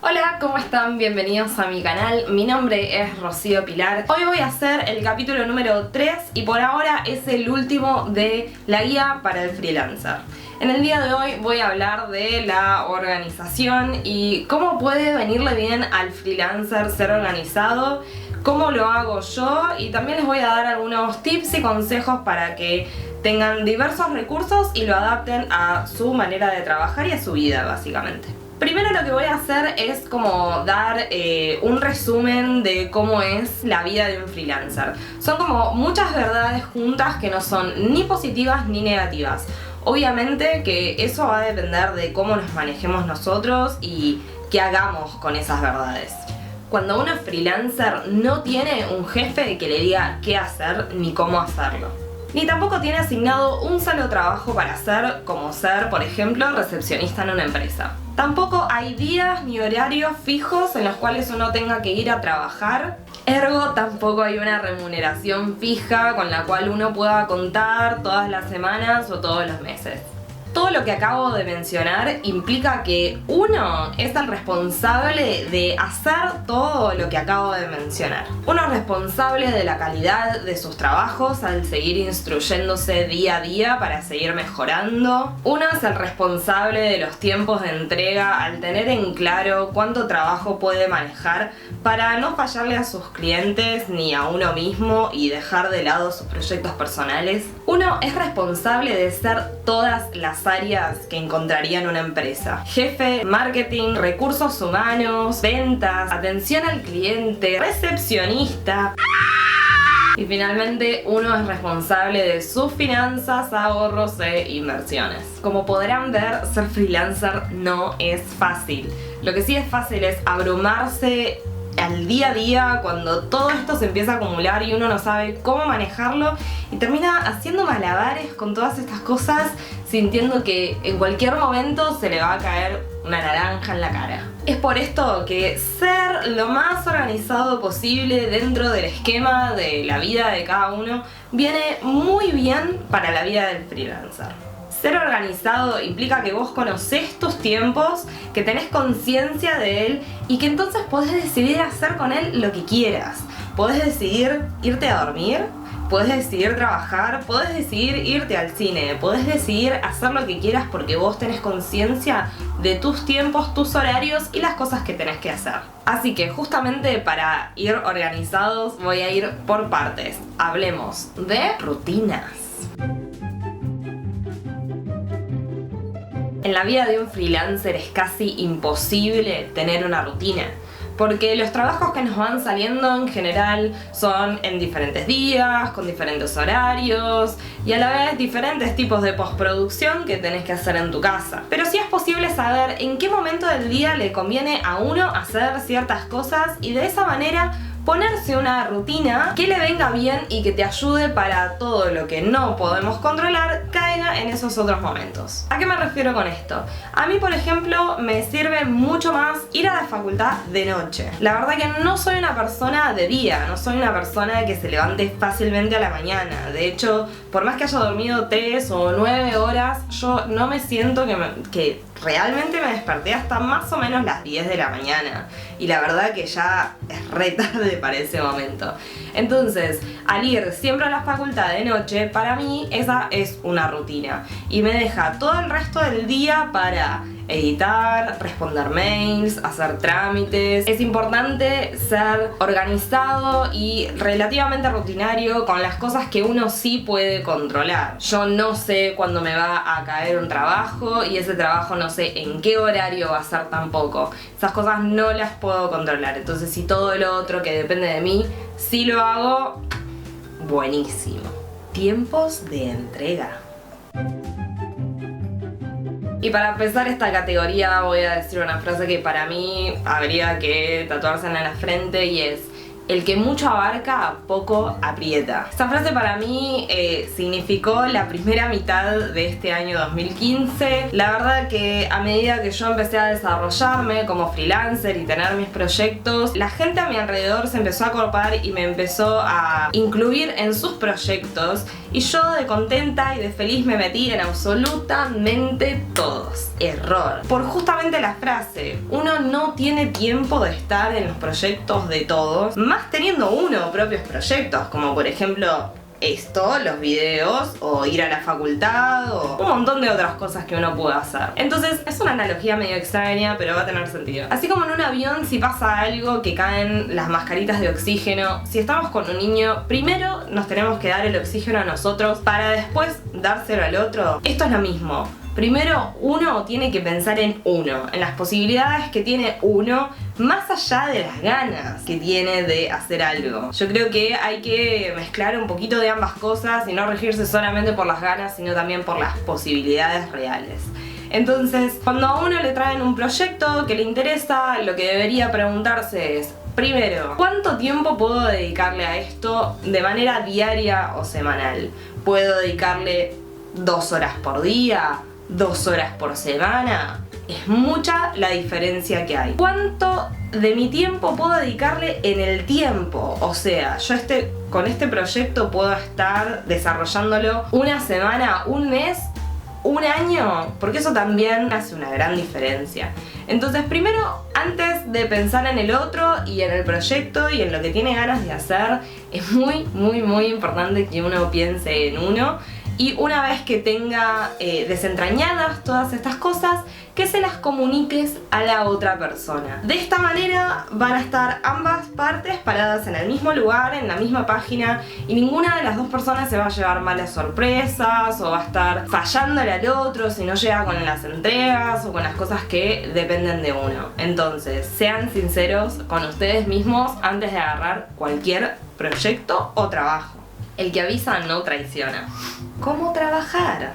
Hola, ¿cómo están? Bienvenidos a mi canal. Mi nombre es Rocío Pilar. Hoy voy a hacer el capítulo número 3 y por ahora es el último de la guía para el freelancer. En el día de hoy voy a hablar de la organización y cómo puede venirle bien al freelancer ser organizado, cómo lo hago yo y también les voy a dar algunos tips y consejos para que tengan diversos recursos y lo adapten a su manera de trabajar y a su vida básicamente. Primero lo que voy a hacer es como dar un resumen de cómo es la vida de un freelancer. Son como muchas verdades juntas que no son ni positivas ni negativas. Obviamente que eso va a depender de cómo nos manejemos nosotros y qué hagamos con esas verdades. Cuando uno es freelancer no tiene un jefe que le diga qué hacer ni cómo hacerlo. Ni tampoco tiene asignado un solo trabajo para hacer, como ser, por ejemplo, recepcionista en una empresa. Tampoco hay días ni horarios fijos en los cuales uno tenga que ir a trabajar. Ergo, tampoco hay una remuneración fija con la cual uno pueda contar todas las semanas o todos los meses. Todo lo que acabo de mencionar implica que uno es el responsable de hacer todo lo que acabo de mencionar. Uno es responsable de la calidad de sus trabajos al seguir instruyéndose día a día para seguir mejorando. Uno es el responsable de los tiempos de entrega al tener en claro cuánto trabajo puede manejar para no fallarle a sus clientes ni a uno mismo y dejar de lado sus proyectos personales. Uno es responsable de ser todas las áreas que encontraría en una empresa: jefe, marketing, recursos humanos, ventas, atención al cliente, recepcionista. Y finalmente uno es responsable de sus finanzas, ahorros e inversiones. Como podrán ver, ser freelancer no es fácil. Lo que sí es fácil es abrumarse al día a día cuando todo esto se empieza a acumular y uno no sabe cómo manejarlo y termina haciendo malabares con todas estas cosas, sintiendo que en cualquier momento se le va a caer una naranja en la cara. Es por esto que ser lo más organizado posible dentro del esquema de la vida de cada uno viene muy bien para la vida del freelancer. Ser organizado implica que vos conocés tus tiempos, que tenés conciencia de él y que entonces podés decidir hacer con él lo que quieras. Podés decidir irte a dormir, podés decidir trabajar, podés decidir irte al cine, podés decidir hacer lo que quieras porque vos tenés conciencia de tus tiempos, tus horarios y las cosas que tenés que hacer. Así que justamente para ir organizados voy a ir por partes. Hablemos de rutinas. En la vida de un freelancer es casi imposible tener una rutina, porque los trabajos que nos van saliendo en general son en diferentes días, con diferentes horarios y a la vez diferentes tipos de postproducción que tenés que hacer en tu casa. Pero sí es posible saber en qué momento del día le conviene a uno hacer ciertas cosas y de esa manera ponerse una rutina que le venga bien y que te ayude para todo lo que no podemos controlar caiga en esos otros momentos. ¿A qué me refiero con esto? A mí, por ejemplo, me sirve mucho más ir a la facultad de noche. La verdad que no soy una persona de día, no soy una persona que se levante fácilmente a la mañana. De hecho, por más que haya dormido 3 o 9 horas, yo no me siento que realmente me desperté hasta más o menos las 10 de la mañana. Y la verdad que ya es re tarde para ese momento. Entonces, al ir siempre a la facultad de noche, para mí esa es una rutina. Y me deja todo el resto del día para editar, responder mails, hacer trámites. Es importante ser organizado y relativamente rutinario con las cosas que uno sí puede controlar. Yo no sé cuándo me va a caer un trabajo y ese trabajo no sé en qué horario va a ser tampoco. Esas cosas no las puedo controlar. Entonces, si todo lo otro que depende de mí sí lo hago, buenísimo. Tiempos de entrega. Y para empezar esta categoría voy a decir una frase que para mí habría que tatuársela en la frente y es: el que mucho abarca, poco aprieta. Esta frase para mí significó la primera mitad de este año 2015. La verdad que a medida que yo empecé a desarrollarme como freelancer y tener mis proyectos, la gente a mi alrededor se empezó a copar y me empezó a incluir en sus proyectos Y yo de contenta y de feliz me metí en absolutamente todos. Error. Por justamente la frase, uno no tiene tiempo de estar en los proyectos de todos, más teniendo uno propios proyectos, como por ejemplo esto, los videos, o ir a la facultad, o un montón de otras cosas que uno puede hacer. Entonces es una analogía medio extraña, pero va a tener sentido. Así como en un avión, si pasa algo, que caen las mascaritas de oxígeno, si estamos con un niño, primero nos tenemos que dar el oxígeno a nosotros para después dárselo al otro. Esto es lo mismo. Primero uno tiene que pensar en uno, en las posibilidades que tiene uno, más allá de las ganas que tiene de hacer algo. Yo creo que hay que mezclar un poquito de ambas cosas y no regirse solamente por las ganas, sino también por las posibilidades reales. Entonces, cuando a uno le traen un proyecto que le interesa, lo que debería preguntarse es: primero, ¿cuánto tiempo puedo dedicarle a esto de manera diaria o semanal? ¿Puedo dedicarle 2 horas por día? 2 horas por semana? Es mucha la diferencia que hay. ¿Cuánto de mi tiempo puedo dedicarle en el tiempo? O sea, yo con este proyecto puedo estar desarrollándolo una semana, un mes, un año, porque eso también hace una gran diferencia. Entonces, primero, antes de pensar en el otro y en el proyecto y en lo que tiene ganas de hacer, es muy importante que uno piense en uno. Y una vez que tenga desentrañadas todas estas cosas, que se las comuniques a la otra persona. De esta manera van a estar ambas partes paradas en el mismo lugar, en la misma página, y ninguna de las dos personas se va a llevar malas sorpresas o va a estar fallándole al otro si no llega con las entregas o con las cosas que dependen de uno. Entonces, sean sinceros con ustedes mismos antes de agarrar cualquier proyecto o trabajo. El que avisa no traiciona. ¿Cómo trabajar?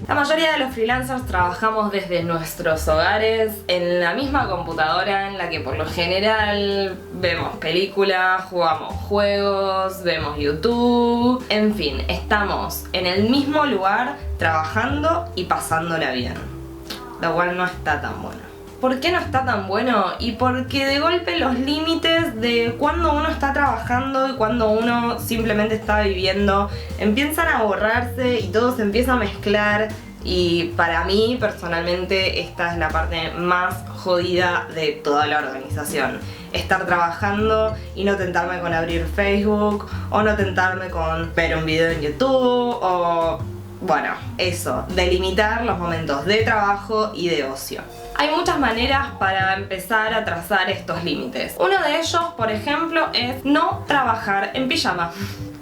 La mayoría de los freelancers trabajamos desde nuestros hogares en la misma computadora en la que por lo general vemos películas, jugamos juegos, vemos YouTube, en fin, estamos en el mismo lugar trabajando y pasándola bien, lo cual no está tan bueno. ¿Por qué no está tan bueno? Y porque de golpe los límites de cuando uno está trabajando y cuando uno simplemente está viviendo empiezan a borrarse y todo se empieza a mezclar. Y para mí, personalmente, esta es la parte más jodida de toda la organización. Estar trabajando y no tentarme con abrir Facebook, o no tentarme con ver un video en YouTube, o bueno, eso, delimitar los momentos de trabajo y de ocio. Hay muchas maneras para empezar a trazar estos límites. Uno de ellos, por ejemplo, es no trabajar en pijama.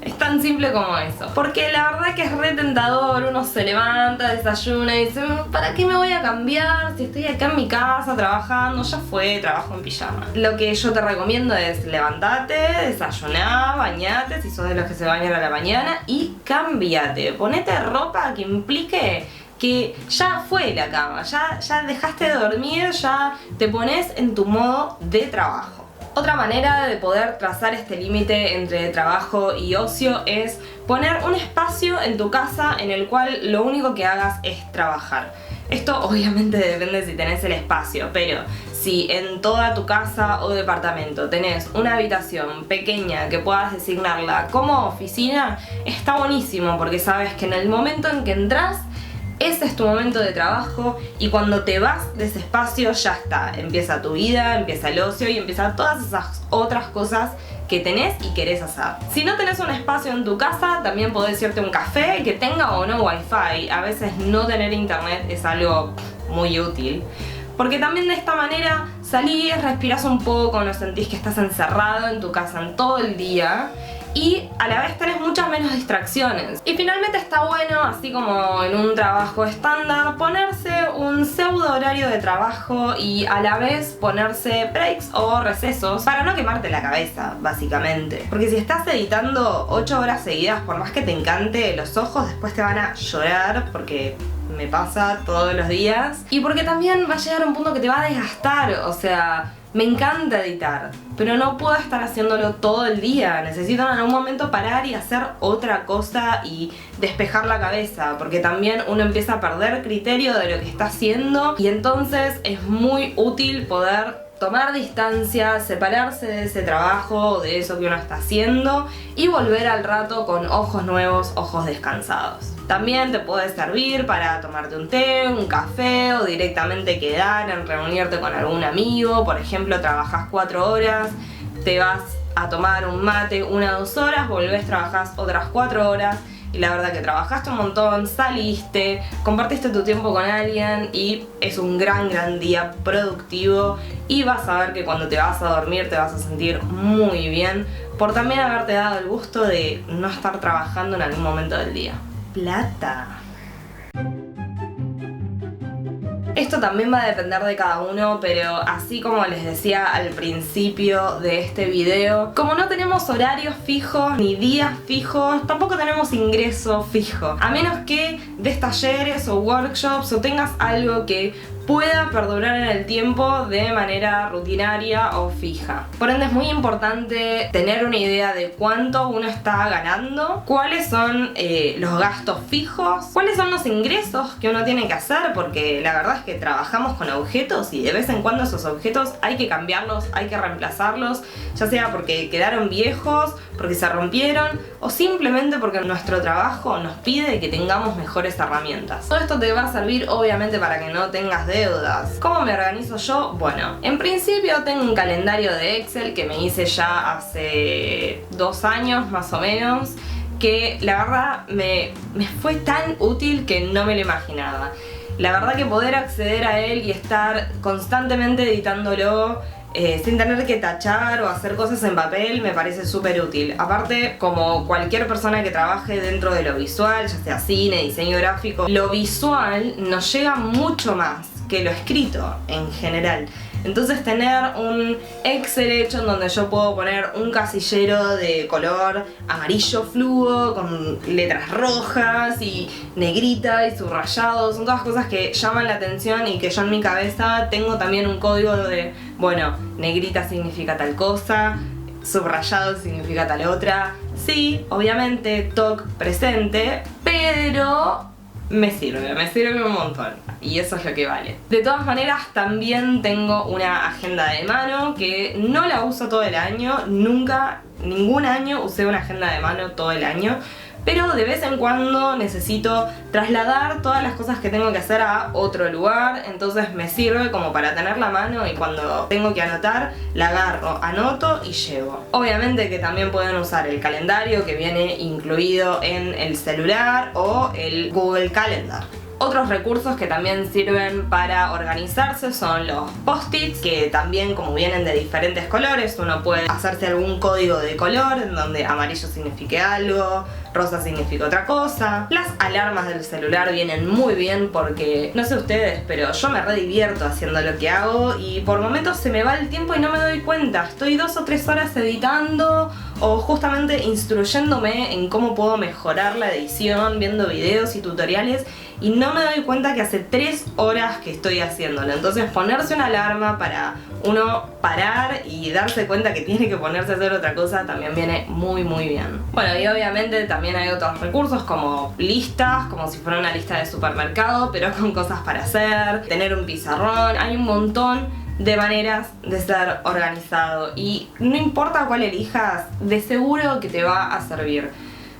Es tan simple como eso. Porque la verdad que es re tentador. Uno se levanta, desayuna y dice: ¿para qué me voy a cambiar si estoy acá en mi casa trabajando? Ya fue, trabajo en pijama. Lo que yo te recomiendo es levantarte, desayuná, bañate, si sos de los que se bañan a la mañana, y cámbiate. Ponete ropa que implique que ya fue la cama, ya dejaste de dormir, ya te pones en tu modo de trabajo. Otra manera de poder trazar este límite entre trabajo y ocio es poner un espacio en tu casa en el cual lo único que hagas es trabajar. Esto obviamente depende si tenés el espacio, pero si en toda tu casa o departamento tenés una habitación pequeña que puedas designarla como oficina, está buenísimo porque sabes que en el momento en que entras, ese es tu momento de trabajo, y cuando te vas de ese espacio ya está. Empieza tu vida, empieza el ocio y empiezan todas esas otras cosas que tenés y querés hacer. Si no tenés un espacio en tu casa, también podés irte a un café que tenga o no wifi. A veces no tener internet es algo muy útil, porque también de esta manera salís, respirás un poco, no sentís que estás encerrado en tu casa en todo el día, y a la vez tenés muchas menos distracciones. Y finalmente está bueno, así como en un trabajo estándar, ponerse un pseudo horario de trabajo y a la vez ponerse breaks o recesos para no quemarte la cabeza, básicamente. Porque si estás editando 8 horas seguidas, por más que te encante, los ojos después te van a llorar, porque me pasa todos los días. Y porque también va a llegar un punto que te va a desgastar, o sea, me encanta editar, pero no puedo estar haciéndolo todo el día. Necesito en algún momento parar y hacer otra cosa y despejar la cabeza, porque también uno empieza a perder criterio de lo que está haciendo, y entonces es muy útil poder tomar distancia, separarse de ese trabajo, de eso que uno está haciendo y volver al rato con ojos nuevos, ojos descansados. También te puede servir para tomarte un té, un café o directamente quedar en reunirte con algún amigo. Por ejemplo, trabajás 4 horas, te vas a tomar un mate 1 o 2 horas, volvés, trabajás otras 4 horas y la verdad que trabajaste un montón, saliste, compartiste tu tiempo con alguien y es un gran día productivo y vas a ver que cuando te vas a dormir te vas a sentir muy bien por también haberte dado el gusto de no estar trabajando en algún momento del día. Plata. Esto también va a depender de cada uno, pero así como les decía al principio de este video, como no tenemos horarios fijos ni días fijos, tampoco tenemos ingreso fijo. A menos que des talleres o workshops o tengas algo que pueda perdurar en el tiempo de manera rutinaria o fija. Por ende es muy importante tener una idea de cuánto uno está ganando, cuáles son los gastos fijos, cuáles son los ingresos que uno tiene que hacer, porque la verdad es que trabajamos con objetos y de vez en cuando esos objetos hay que cambiarlos, hay que reemplazarlos, ya sea porque quedaron viejos, porque se rompieron o simplemente porque nuestro trabajo nos pide que tengamos mejores herramientas. Todo esto te va a servir obviamente para que no tengas deudas. ¿Cómo me organizo yo? Bueno, en principio tengo un calendario de Excel que me hice ya hace 2 años más o menos, que la verdad me fue tan útil que no me lo imaginaba. La verdad que poder acceder a él y estar constantemente editándolo sin tener que tachar o hacer cosas en papel me parece súper útil. Aparte, como cualquier persona que trabaje dentro de lo visual, ya sea cine, diseño gráfico, lo visual nos llega mucho más que lo escrito en general. Entonces tener un Excel hecho en donde yo puedo poner un casillero de color amarillo fluo con letras rojas y negrita y subrayados, son todas cosas que llaman la atención y que yo en mi cabeza tengo también un código de, bueno, negrita significa tal cosa, subrayado significa tal otra. Sí, obviamente TOC presente, pero me sirve un montón. Y eso es lo que vale. De todas maneras, también tengo una agenda de mano que no la uso todo el año. Nunca, ningún año usé una agenda de mano todo el año. Pero de vez en cuando necesito trasladar todas las cosas que tengo que hacer a otro lugar. Entonces me sirve como para tenerla a mano y cuando tengo que anotar, la agarro, anoto y llevo. Obviamente que también pueden usar el calendario que viene incluido en el celular o el Google Calendar. Otros recursos que también sirven para organizarse son los post-its, que también como vienen de diferentes colores, uno puede hacerse algún código de color en donde amarillo signifique algo, rosa significa otra cosa. Las alarmas del celular vienen muy bien porque, no sé ustedes, pero yo me redivierto haciendo lo que hago y por momentos se me va el tiempo y no me doy cuenta. Estoy 2 o 3 horas editando o justamente instruyéndome en cómo puedo mejorar la edición, viendo videos y tutoriales y no me doy cuenta que hace 3 horas que estoy haciéndolo. Entonces ponerse una alarma para uno parar y darse cuenta que tiene que ponerse a hacer otra cosa también viene muy bien. Bueno, y obviamente también hay otros recursos como listas, como si fuera una lista de supermercado, pero con cosas para hacer, tener un pizarrón, hay un montón de maneras de ser organizado y no importa cuál elijas, de seguro que te va a servir.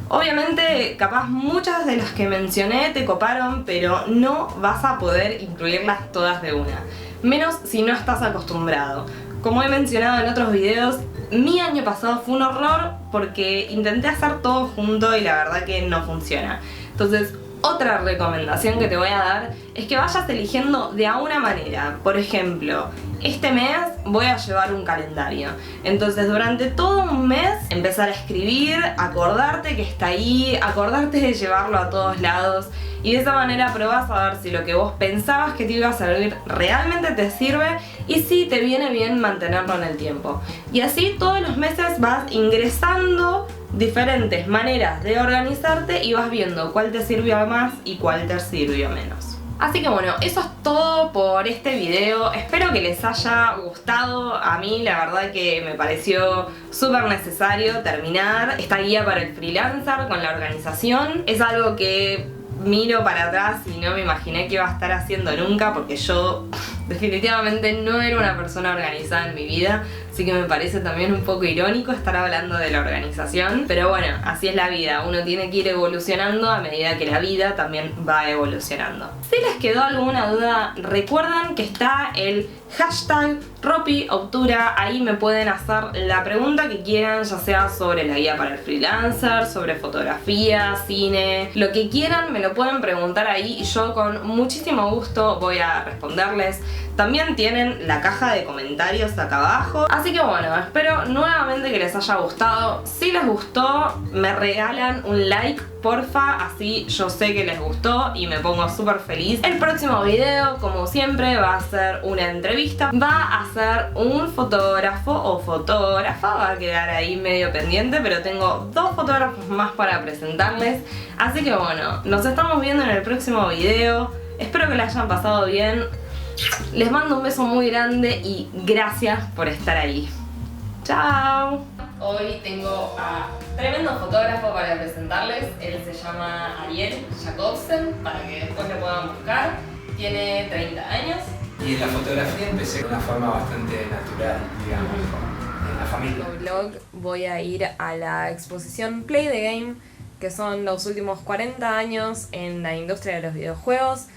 Obviamente, capaz muchas de las que mencioné te coparon, pero no vas a poder incluirlas todas de una, menos si no estás acostumbrado. Como he mencionado en otros videos, mi año pasado fue un horror porque intenté hacer todo junto y la verdad que no funciona. Entonces, otra recomendación que te voy a dar es que vayas eligiendo de a una manera. Por ejemplo, este mes voy a llevar un calendario. Entonces durante todo un mes empezar a escribir, acordarte que está ahí, acordarte de llevarlo a todos lados. Y de esa manera probás a ver si lo que vos pensabas que te iba a servir realmente te sirve y si te viene bien mantenerlo en el tiempo. Y así todos los meses vas ingresando diferentes maneras de organizarte y vas viendo cuál te sirvió más y cuál te sirvió menos. Así que bueno, eso es todo por este video. Espero que les haya gustado. A mí la verdad que me pareció súper necesario terminar esta guía para el freelancer con la organización. Es algo que miro para atrás y no me imaginé que iba a estar haciendo nunca porque yo definitivamente no era una persona organizada en mi vida, así que me parece también un poco irónico estar hablando de la organización. Pero bueno, así es la vida, uno tiene que ir evolucionando a medida que la vida también va evolucionando. Si les quedó alguna duda, recuerden que está el hashtag RopiOptura, ahí me pueden hacer la pregunta que quieran, ya sea sobre la guía para el freelancer, sobre fotografía, cine, lo que quieran me lo pueden preguntar ahí y yo con muchísimo gusto voy a responderles. También tienen la caja de comentarios acá abajo, así que bueno, espero nuevamente que les haya gustado. Si les gustó, me regalan un like, porfa, así yo sé que les gustó y me pongo súper feliz. El próximo video, como siempre, va a ser una entrevista, va a ser un fotógrafo o fotógrafa, va a quedar ahí medio pendiente, pero tengo 2 fotógrafos más para presentarles, así que bueno, nos estamos viendo en el próximo video. Espero que la hayan pasado bien. Les mando un beso muy grande y gracias por estar ahí. ¡Chao! Hoy tengo a tremendo fotógrafo para presentarles. Él se llama Ariel Jacobsen, para que después lo puedan buscar. Tiene 30 años. Y en la fotografía empecé de una forma bastante natural, digamos, en la familia. En el blog voy a ir a la exposición Play the Game, que son los últimos 40 años en la industria de los videojuegos.